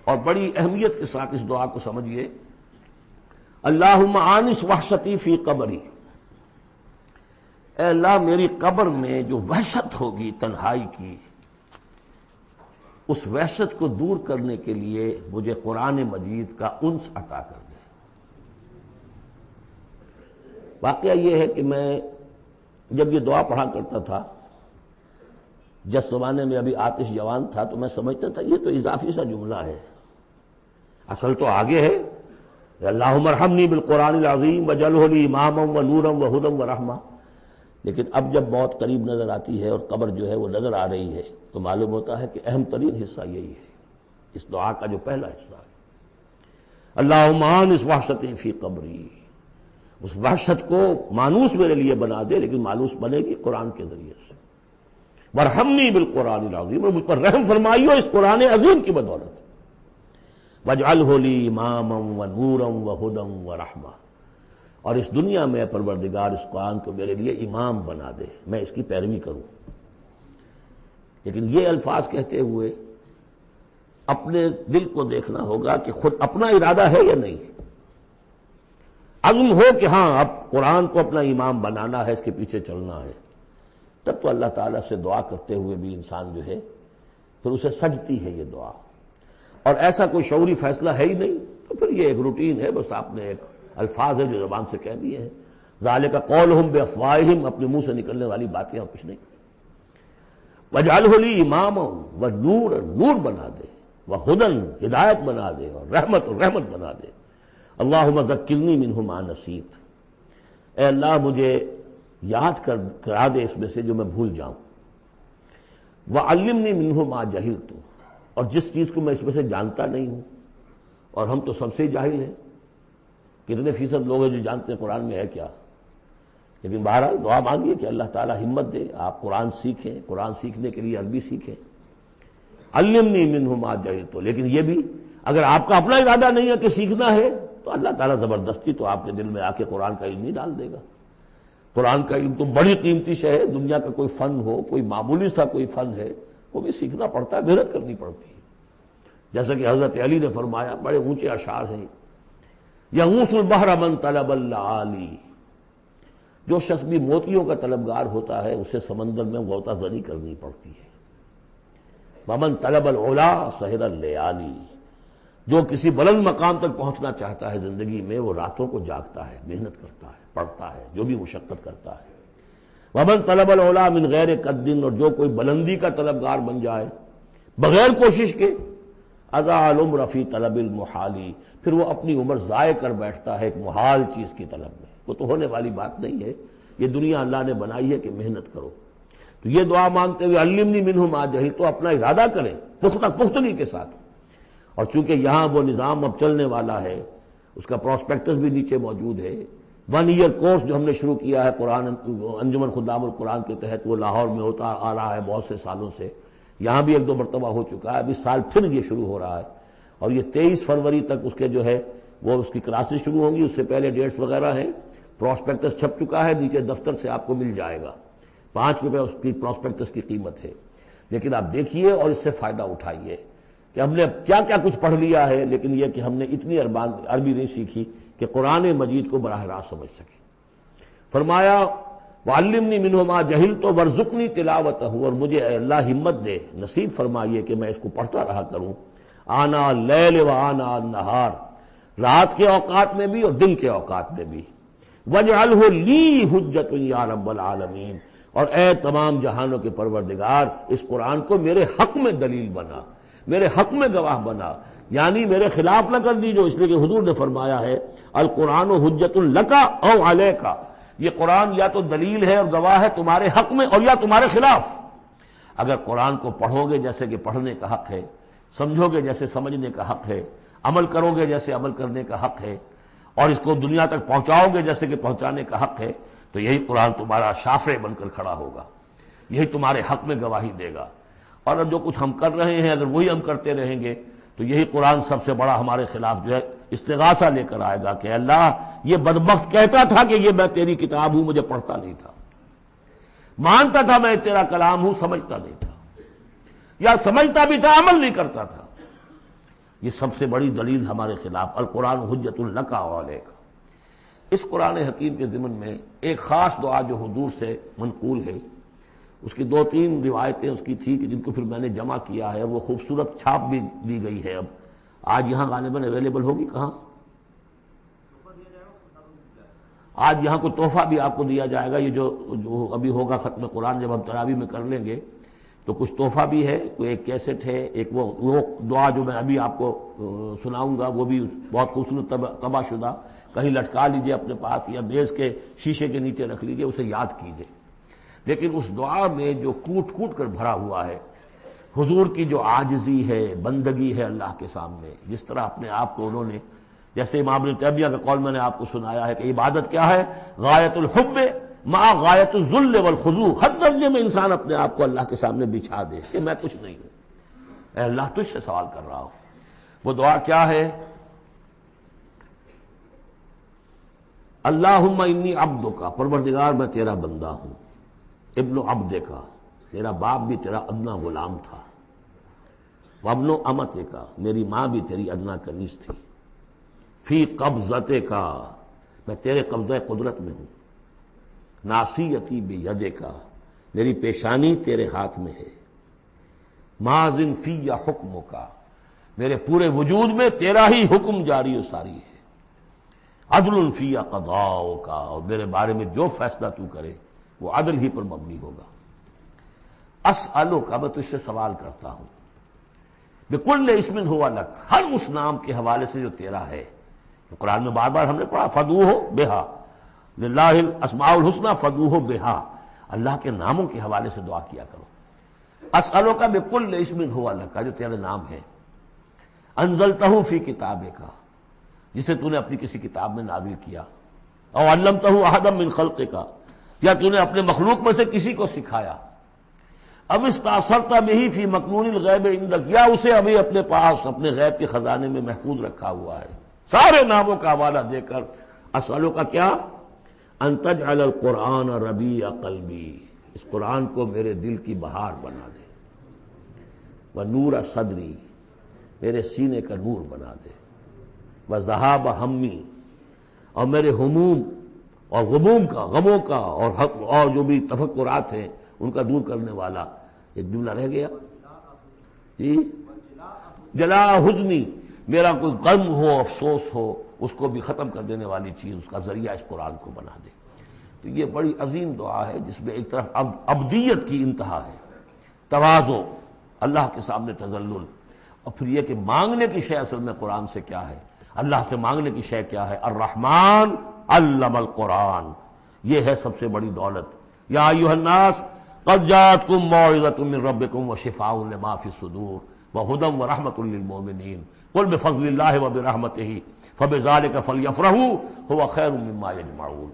اور بڑی اہمیت کے ساتھ اس دعا کو سمجھیے، اللہم آنس وحشتی فی قبری، اے اللہ میری قبر میں جو وحشت ہوگی تنہائی کی، اس وحشت کو دور کرنے کے لیے مجھے قرآن مجید کا انس عطا کر دے۔ واقعہ یہ ہے کہ میں جب یہ دعا پڑھا کرتا تھا، جس زمانے میں ابھی آتش جوان تھا، تو میں سمجھتا تھا یہ تو اضافی سا جملہ ہے، اصل تو آگے ہے، اللہم ارحمنی بالقرآن العظیم وجعلہ لی اماما ونورا وہدی ورحمہ۔ لیکن اب جب موت قریب نظر آتی ہے اور قبر جو ہے وہ نظر آ رہی ہے، تو معلوم ہوتا ہے کہ اہم ترین حصہ یہی ہے، اس دعا کا جو پہلا حصہ ہے، اللہم آنس وحشتی فی قبری، اس وحشت کو مانوس میرے لیے بنا دے، لیکن مانوس بنے گی قرآن کے ذریعے سے، وارحمنی بالقرآن العظیم، اور مجھ پر رحم فرمائیو اس قرآن عظیم کی بدولت، وجعلہ لی اماما ونورا وہدی ورحمہ، اور اس دنیا میں پروردگار اس قرآن کو میرے لیے امام بنا دے، میں اس کی پیروی کروں۔ لیکن یہ الفاظ کہتے ہوئے اپنے دل کو دیکھنا ہوگا کہ خود اپنا ارادہ ہے یا نہیں، عزم ہو کہ ہاں اب قرآن کو اپنا امام بنانا ہے، اس کے پیچھے چلنا ہے، تب تو اللہ تعالیٰ سے دعا کرتے ہوئے بھی انسان جو ہے پھر اسے سجتی ہے یہ دعا، اور ایسا کوئی شعوری فیصلہ ہے ہی نہیں، تو پھر یہ ایک روٹین ہے، بس آپ نے ایک الفاظ ہے جو زبان سے کہہ دیے ہیں، ذالک قولہم بافواہہم، اپنے منہ سے نکلنے والی باتیں اور کچھ نہیں۔ وجعلہ لی اماما ونورا، نور بنا دے، وہدی، ہدایت بنا دے، اور رحمت بنا دے۔ اللہم ذکرنی منہ ما نسیت، اے اللہ مجھے یاد کرا دے اس میں سے جو میں بھول جاؤں، وعلمنی منہ ما جہلت، اور جس چیز کو میں اس میں سے جانتا نہیں ہوں، اور ہم تو سب سے جاہل ہیں، کتنے فیصد لوگ ہیں جو جانتے ہیں قرآن میں ہے کیا، لیکن بہرحال دعا مانگیے کہ اللہ تعالیٰ ہمت دے، آپ قرآن سیکھیں، قرآن سیکھنے کے لیے عربی سیکھیں، علمنی منہ ما جہلت، لیکن یہ بھی اگر آپ کا اپنا ارادہ نہیں ہے کہ سیکھنا ہے، تو اللہ تعالیٰ زبردستی تو آپ کے دل میں آ کے قرآن کا علم نہیں ڈال دے گا۔ قرآن کا علم تو بڑی قیمتی شے ہے، دنیا کا کوئی فن ہو، کوئی معمولی سا کوئی فن ہے، وہ بھی سیکھنا پڑتا ہے، محنت کرنی پڑتی ہے۔ جیسا کہ حضرت علی نے فرمایا، بڑے اونچے اشعار ہیں، یغوث البحر من طلب اللآلی، جو شخص بھی موتیوں کا طلبگار ہوتا ہے اسے سمندر میں غوطہ زنی کرنی پڑتی ہے۔ ومن طلب العلا سہر اللیالی، جو کسی بلند مقام تک پہنچنا چاہتا ہے زندگی میں، وہ راتوں کو جاگتا ہے، محنت کرتا ہے، پڑھتا ہے، جو بھی مشقت کرتا ہے۔ ومن طلب العلا من غیر قد، اور جو کوئی بلندی کا طلبگار بن جائے بغیر کوشش کے، اضاع العمر فی طلب المحالی، پھر وہ اپنی عمر ضائع کر بیٹھتا ہے ایک محال چیز کی طلب میں، وہ تو ہونے والی بات نہیں ہے، یہ دنیا اللہ نے بنائی ہے کہ محنت کرو۔ تو یہ دعا مانگتے ہوئے علمنی منہ ما جہلت، تو اپنا ارادہ کریں پختگی کے ساتھ، اور چونکہ یہاں وہ نظام اب چلنے والا ہے، اس کا پراسپیکٹس بھی نیچے موجود ہے، 1 ایئر کورس جو ہم نے شروع کیا ہے قرآن انجمن خدام القرآن کے تحت، وہ لاہور میں ہوتا آ رہا ہے بہت سے سالوں سے، یہاں بھی 1-2 مرتبہ ہو چکا ہے، ابھی سال پھر یہ شروع ہو رہا ہے، اور یہ 23 فروری تک اس کے جو ہے وہ اس کی کلاسز شروع ہوں گی، اس سے پہلے ڈیٹس وغیرہ ہیں، پراسپیکٹس چھپ چکا ہے، نیچے دفتر سے آپ کو مل جائے گا، 5 روپے اس کی پراسپیکٹس کی قیمت ہے، لیکن آپ دیکھیے اور اس سے فائدہ اٹھائیے کہ ہم نے کیا کیا کچھ پڑھ لیا ہے، لیکن یہ کہ ہم نے اتنی عربی نہیں سیکھی کہ قرآن مجید کو براہ راست سمجھ سکیں۔ فرمایا وعلمنی منہ ما جہلت وارزقنی تلاوتہ، اور مجھے اے اللہ ہمت دے، نصیب فرمائیے کہ میں اس کو پڑھتا رہا کروں، آنا اللیل و آنا النہار، رات کے اوقات میں بھی اور دن کے اوقات میں بھی، وجعلہ لی حجۃ یا رب العالمین، اور اے تمام جہانوں کے پروردگار اس قرآن کو میرے حق میں دلیل بنا، میرے حق میں گواہ بنا، یعنی میرے خلاف نہ کر دیجو، اس لیے کہ حضور نے فرمایا ہے القرآن حجۃ لک او علیک، یہ قرآن یا تو دلیل ہے اور گواہ ہے تمہارے حق میں اور یا تمہارے خلاف۔ اگر قرآن کو پڑھو گے جیسے کہ پڑھنے کا حق ہے، سمجھو گے جیسے سمجھنے کا حق ہے، عمل کرو گے جیسے عمل کرنے کا حق ہے، اور اس کو دنیا تک پہنچاؤ گے جیسے کہ پہنچانے کا حق ہے، تو یہی قرآن تمہارا شافع بن کر کھڑا ہوگا، یہی تمہارے حق میں گواہی دے گا۔ اور جو کچھ ہم کر رہے ہیں اگر وہی ہم کرتے رہیں گے تو یہی قرآن سب سے بڑا ہمارے خلاف جو ہے استغاثہ لے کر آئے گا کہ اللہ یہ بدبخت کہتا تھا کہ یہ میں تیری کتاب ہوں، مجھے پڑھتا نہیں تھا، مانتا تھا میں تیرا کلام ہوں، سمجھتا نہیں تھا، یا سمجھتا بھی تھا عمل نہیں کرتا تھا، یہ سب سے بڑی دلیل ہمارے خلاف، القرآن حجت لک علیک۔ اس قرآن حکیم کے ضمن میں ایک خاص دعا جو حضور سے منقول ہے، اس کی 2-3 روایتیں اس کی تھی کہ جن کو پھر میں نے جمع کیا ہے، اور وہ خوبصورت چھاپ بھی دی گئی ہے۔ اب آج یہاں غالباً اویلیبل ہوگی، کہاں آج یہاں کو تحفہ بھی آپ کو دیا جائے گا۔ یہ جو ابھی ہوگا ختم قرآن جب ہم تراویح میں کر لیں گے تو کچھ تحفہ بھی ہے، کوئی ایک کیسٹ ہے، ایک وہ دعا جو میں ابھی آپ کو سناؤں گا، وہ بھی بہت خوبصورت طبع شدہ، کہیں لٹکا لیجئے اپنے پاس یا میز کے شیشے کے نیچے رکھ لیجئے، اسے یاد کیجئے۔ لیکن اس دعا میں جو کوٹ کوٹ کر بھرا ہوا ہے، حضور کی جو عاجزی ہے، بندگی ہے اللہ کے سامنے، جس طرح اپنے آپ کو انہوں نے، جیسے امام ابن تیمیہ کا قول میں نے آپ کو سنایا ہے کہ عبادت کیا ہے، غایت الحب مع غایت الذل والخضوع، حد درجے میں انسان اپنے آپ کو اللہ کے سامنے بچھا دے کہ میں کچھ نہیں ہوں، اے اللہ تجھ سے سوال کر رہا ہوں۔ وہ دعا کیا ہے؟ اللہم انی عبدک، پروردگار میں تیرا بندہ ہوں، ابن عبدک، میرا باپ بھی تیرا ادنا غلام تھا، وابن امتک، میری ماں بھی تیری ادنا کنیز تھی، فی قبضتک، میں تیرے قبضہ قدرت میں ہوں، ناصیتی بیدک، میری پیشانی تیرے ہاتھ میں ہے، ماضٍ فی حکمک، میرے پورے وجود میں تیرا ہی حکم جاری و ساری ہے، عدل فی قضاؤک، اور میرے بارے میں جو فیصلہ تو کرے وہ عدل ہی پر مبنی ہوگا، اسألک، میں تجھ سے سوال کرتا ہوں، بکل اسم ہوا لک، ہر اس نام کے حوالے سے جو تیرا ہے، قرآن میں بار بار ہم نے پڑھا فدعوہ بہا، للہ الاسماء الحسنی فدعوہ بہا، اللہ کے ناموں کے حوالے سے دعا کیا کرو۔ اسألک بکل اسم ہوا لک، جو تیرے نام ہے، انزلتہ فی کتابک، جسے تو نے اپنی کسی کتاب میں نازل کیا، او علمتہ احدا من خلقک، یا تو نے اپنے مخلوق میں سے کسی کو سکھایا، اب استاثرت بہ فی مکنون الغیب عندک، یا اسے ابھی اپنے پاس اپنے غیب کے خزانے میں محفوظ رکھا ہوا ہے۔ سارے ناموں کا حوالہ دے کر اسألو کا کیا، ان تجعل القرآن ربیع قلبی، اس قرآن کو میرے دل کی بہار بنا دے، ونور صدری، میرے سینے کا نور بنا دے، وذہاب ہمی، اور میرے ہموم اور غموم کا، غموں کا اور جو بھی تفکرات ہیں ان کا دور کرنے والا۔ ایک جملہ رہ گیا جی، جلا حزنی، میرا کوئی غم ہو، افسوس ہو، اس کو بھی ختم کر دینے والی چیز، اس کا ذریعہ اس قرآن کو بنا دے۔ تو یہ بڑی عظیم دعا ہے جس میں ایک طرف عبدیت کی انتہا ہے، تواضع، اللہ کے سامنے تذلل، اور پھر یہ کہ مانگنے کی شے اصل میں قرآن سے کیا ہے، اللہ سے مانگنے کی شے کیا ہے، الرحمن علم القرآن، یہ ہے سب سے بڑی دولت۔ یا ایھا الناس قد جاءتکم موعظۃ من ربکم وشفاء لما فی الصدور وہدی ورحمۃ للمؤمنین قل بفضل اللہ وبرحمتہ فبذلک فلیفرحوا ھو خیر مما یجمعون۔